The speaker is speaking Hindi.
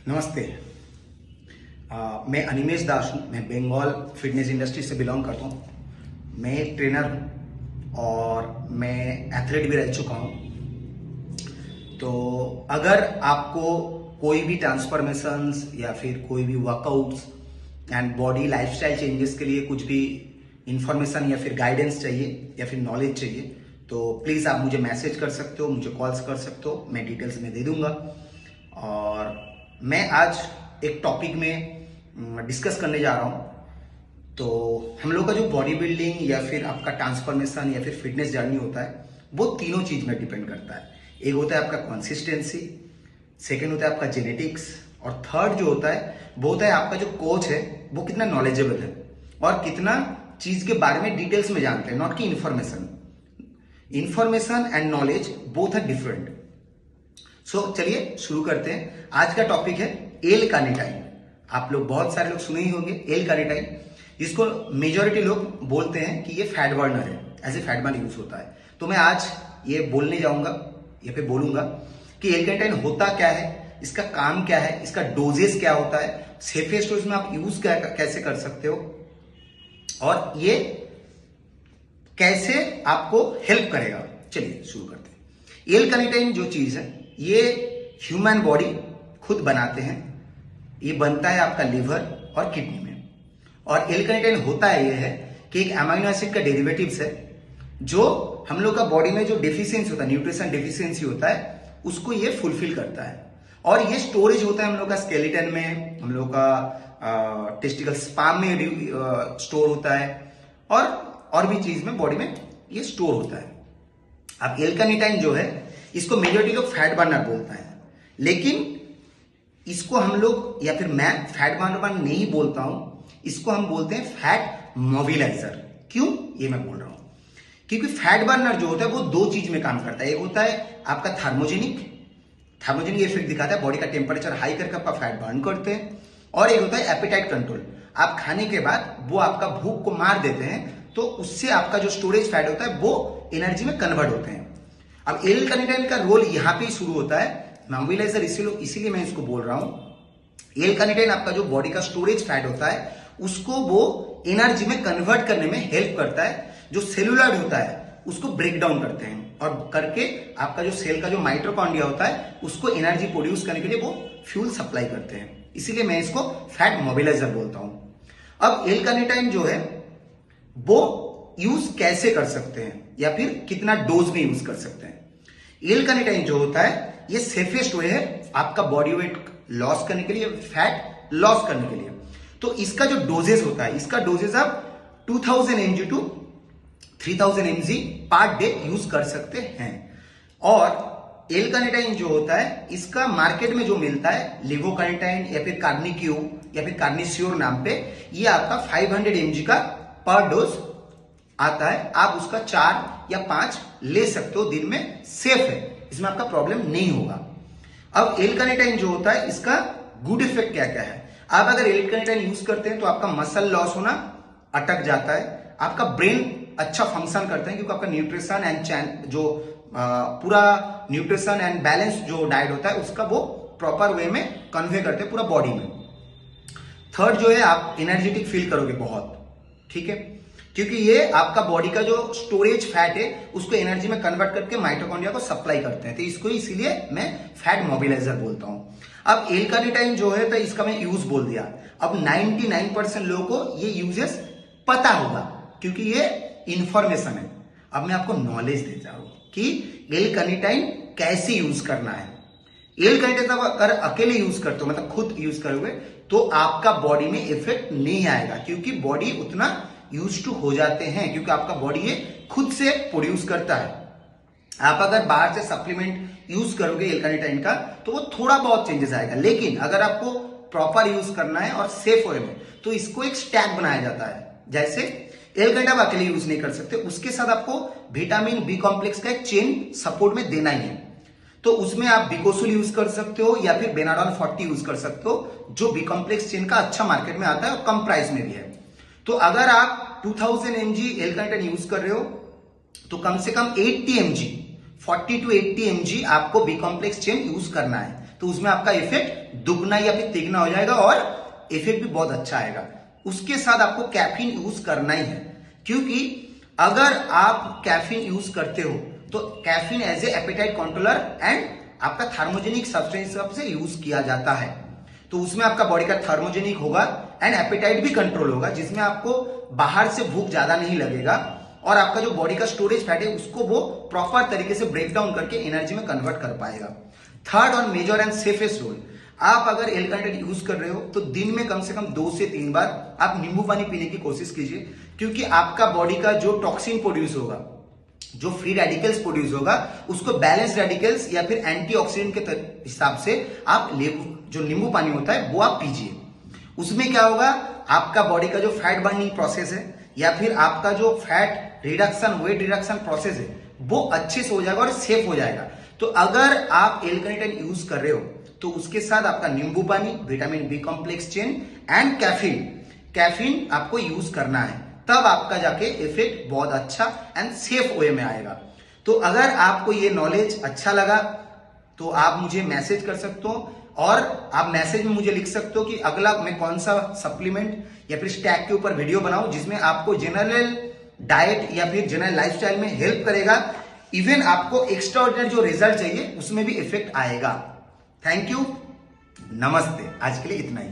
नमस्ते। मैं अनिमेश दास हूँ। मैं बंगाल फिटनेस इंडस्ट्री से बिलोंग करता हूँ। मैं एक ट्रेनर हूँ और मैं एथलीट भी रह चुका हूँ। तो अगर आपको कोई भी ट्रांसफॉर्मेशंस या फिर कोई भी workouts and body lifestyle changes के लिए कुछ भी इंफॉर्मेशन या फिर गाइडेंस चाहिए या फिर नॉलेज चाहिए तो प्लीज़ आप मुझे मैसेज कर सकते हो, मुझे कॉल्स कर सकते हो। मैं डिटेल्स में दे दूंगा। और मैं आज एक टॉपिक में डिस्कस करने जा रहा हूँ। तो हम लोग का जो बॉडी बिल्डिंग या फिर आपका ट्रांसफॉर्मेशन या फिर फिटनेस जर्नी होता है वो तीनों चीज में डिपेंड करता है। एक होता है आपका कंसिस्टेंसी, सेकेंड होता है आपका जेनेटिक्स और थर्ड जो होता है वो होता है आपका जो कोच है वो कितना नॉलेजेबल है और कितना चीज के बारे में डिटेल्स में जानते हैं, नॉट कि information and knowledge both are different. So चलिए शुरू करते हैं। आज का टॉपिक है एल कार्निटाइन। आप लोग बहुत सारे लोग सुने ही होंगे एल कार्निटाइन, जिसको मेजॉरिटी लोग बोलते हैं कि ये फैट बर्नर है, as a fat burner use होता है। तो मैं आज ये बोलने जाऊंगा या फिर बोलूंगा कि एल कार्निटाइन होता क्या है, इसका काम क्या है, इसका डोजेस क्या होता है, सेफेस्ट डोज में आप यूज कैसे कर सकते हो और ये कैसे आपको हेल्प करेगा। चलिए शुरू करते हैं। एल कार्निटाइन जो चीज है ये ह्यूमन बॉडी खुद बनाते हैं। ये बनता है आपका लिवर और किडनी में। और एल कार्निटाइन होता है ये है कि एक अमाइनो एसिड का डेरिवेटिव्स है जो हम लोग का बॉडी में जो डेफिशिएंसी होता है, न्यूट्रिशन डेफिशिएंसी होता है, उसको ये फुलफिल करता है। और ये स्टोरेज होता है हम लोग का स्केलेटन में, हम लोग का टेस्टिकल स्पाम में स्टोर होता है और भी चीज में बॉडी में ये स्टोर होता है। अब एल कार्निटाइन जो है इसको मेजॉरिटी लोग फैट बर्नर बोलता है, लेकिन इसको हम लोग या फिर मैं फैट बर्नर नहीं बोलता हूं, इसको हम बोलते हैं फैट मोबिलाइजर। क्यों ये मैं बोल रहा हूं? क्योंकि फैट बर्नर जो होता है वो दो चीज में काम करता है। एक होता है आपका थर्मोजेनिक इफेक्ट दिखाता है, बॉडी का टेम्परेचर हाई करके आपका फैट बर्न करते हैं। और एक होता है एपेटाइट कंट्रोल, आप खाने के बाद वो आपका भूख को मार देते हैं तो उससे आपका जो स्टोरेज फैट होता है वो एनर्जी में कन्वर्ट होते हैं। अब एल कार्निटाइन का रोल यहां पे शुरू होता है, मोबिलाइजर, इसीलिए मैं इसको बोल रहा हूं। एल कार्निटाइन आपका जो बॉडी का स्टोरेज फैट होता है उसको वो एनर्जी में कन्वर्ट करने में हेल्प करता है। जो सेलुलर होता है उसको ब्रेक डाउन करते हैं और करके आपका जो सेल का जो माइटोकॉन्ड्रिया होता है उसको एनर्जी प्रोड्यूस करने के लिए वो फ्यूल सप्लाई करते हैं। इसीलिए मैं इसको फैट मोबिलाइजर बोलता हूं। अब एल कार्निटाइन जो है वो यूज कैसे कर सकते हैं या फिर कितना डोज में यूज कर सकते हैं। एल कार्निटाइन जो होता है ये सेफेस्ट वे है आपका बॉडी वेट लॉस करने के लिए, फैट लॉस करने के लिए। तो इसका जो डोजेस होता है, इसका डोजेस आप 2000 mg to 3000 mg per day use कर सकते हैं। और एल कार्निटाइन जो होता है इसका मार्केट में जो मिलता है लेवो कार्निटाइन या फिर कार्निक्यू या फिर कार्निश्योर नाम पे, ये आपका 500 mg का पर डोज आता है। आप उसका 4 या 5 ले सकते हो दिन में, सेफ है, इसमें आपका प्रॉब्लम नहीं होगा। अब एल कार्निटाइन जो होता है इसका गुड इफेक्ट क्या क्या है। आप अगर एल कार्निटाइन यूज करते हैं तो आपका मसल लॉस होना अटक जाता है, आपका ब्रेन अच्छा फंक्शन करता है क्योंकि आपका न्यूट्रिशन एंड जो पूरा न्यूट्रिशन एंड बैलेंस जो डाइट होता है उसका वो प्रॉपर वे में कन्वे करते हैं पूरा बॉडी में। थर्ड जो है आप एनर्जेटिक फील करोगे बहुत, ठीक है, क्योंकि ये आपका बॉडी का जो स्टोरेज फैट है उसको एनर्जी में कन्वर्ट करके माइटोकॉन्ड्रिया को सप्लाई करते हैं। तो इसको इसीलिए मैं फैट मोबिलाइजर बोलता हूं। अब एल कार्निटाइन जो है तो इसका मैं यूज बोल दिया। अब 99% लोगों को ये यूजेस पता होगा क्योंकि ये इंफॉर्मेशन है। अब मैं आपको नॉलेज देता हूं कि एल कार्निटाइन कैसे यूज करना है। एल कार्निटाइन अगर अकेले यूज करते हो, मतलब खुद यूज करोगे, तो आपका बॉडी में इफेक्ट नहीं आएगा क्योंकि बॉडी उतना यूज टू हो जाते हैं, क्योंकि आपका बॉडी ये खुद से प्रोड्यूस करता है। आप अगर बाहर से सप्लीमेंट यूज करोगे एल कार्निटाइन का तो वो थोड़ा बहुत चेंजेस आएगा, लेकिन अगर आपको प्रॉपर यूज करना है और सेफ वे में तो इसको एक स्टैक बनाया जाता है। जैसे एल कार्निटाइन आप अकेले यूज नहीं कर सकते, उसके साथ आपको विटामिन बी कॉम्प्लेक्स का एक चेन सपोर्ट में देना ही है। तो उसमें आप बिकोसुल यूज कर सकते हो या फिर बेनाडोल 40 यूज कर सकते हो, जो बी कॉम्प्लेक्स चेन का अच्छा मार्केट में आता है और कम प्राइस में भी है। तो अगर आप 2000 mg एल कार्निटाइन यूज कर रहे हो तो कम से कम 80 mg 40 to 80 mg आपको बी कॉम्प्लेक्स चेन यूज करना है। तो उसमें आपका इफेक्ट दुगना या फिर तिगना हो जाएगा और इफेक्ट भी बहुत अच्छा आएगा। उसके साथ आपको कैफीन यूज करना ही है, क्योंकि अगर आप कैफीन यूज करते हो तो caffeine as a appetite controller and आपका थर्मोजेनिक सब्सटेंस से यूज किया जाता है। तो उसमें आपका बॉडी का थर्मोजेनिक होगा एंड एपेटाइट भी कंट्रोल होगा, जिसमें आपको बाहर से भूख ज्यादा नहीं लगेगा और आपका जो बॉडी का स्टोरेज फैट है उसको वो प्रॉपर तरीके से ब्रेक डाउन करके एनर्जी में कन्वर्ट कर पाएगा। थर्ड और मेजर एंड सेफेस्ट रोल, आप अगर एल कार्निटाइन यूज कर रहे हो तो दिन में कम से कम 2 से 3 बार आप नींबू पानी पीने की कोशिश कीजिए, क्योंकि आपका बॉडी का जो टॉक्सिन प्रोड्यूस होगा, जो फ्री रेडिकल्स प्रोड्यूस होगा, उसको बैलेंस रेडिकल्स या फिर एंटीऑक्सीडेंट के हिसाब से आप जो नींबू पानी होता है वो आप पीजिए। उसमें क्या होगा, आपका बॉडी का जो फैट बर्निंग प्रोसेस है या फिर आपका जो fat reduction, weight reduction process है वो अच्छे से हो जाएगा और सेफ हो जाएगा। तो अगर आप एल कार्निटाइन यूज कर रहे हो तो उसके साथ आपका नींबू पानी, vitamin B complex chain and caffeine आपको यूज करना है, तब आपका जाके इफेक्ट बहुत अच्छा एंड सेफ वे में आएगा। तो अगर आपको ये नॉलेज अच्छा लगा तो आप मुझे मैसेज कर सकते हो और आप मैसेज में मुझे लिख सकते हो कि अगला मैं कौन सा सप्लीमेंट या फिर स्टैक के ऊपर वीडियो बनाऊं जिसमें आपको जनरल डाइट या फिर जनरल लाइफस्टाइल में हेल्प करेगा, इवन आपको एक्स्ट्रा ऑर्डिनरी जो रिजल्ट चाहिए उसमें भी इफेक्ट आएगा। थैंक यू, नमस्ते, आज के लिए इतना ही।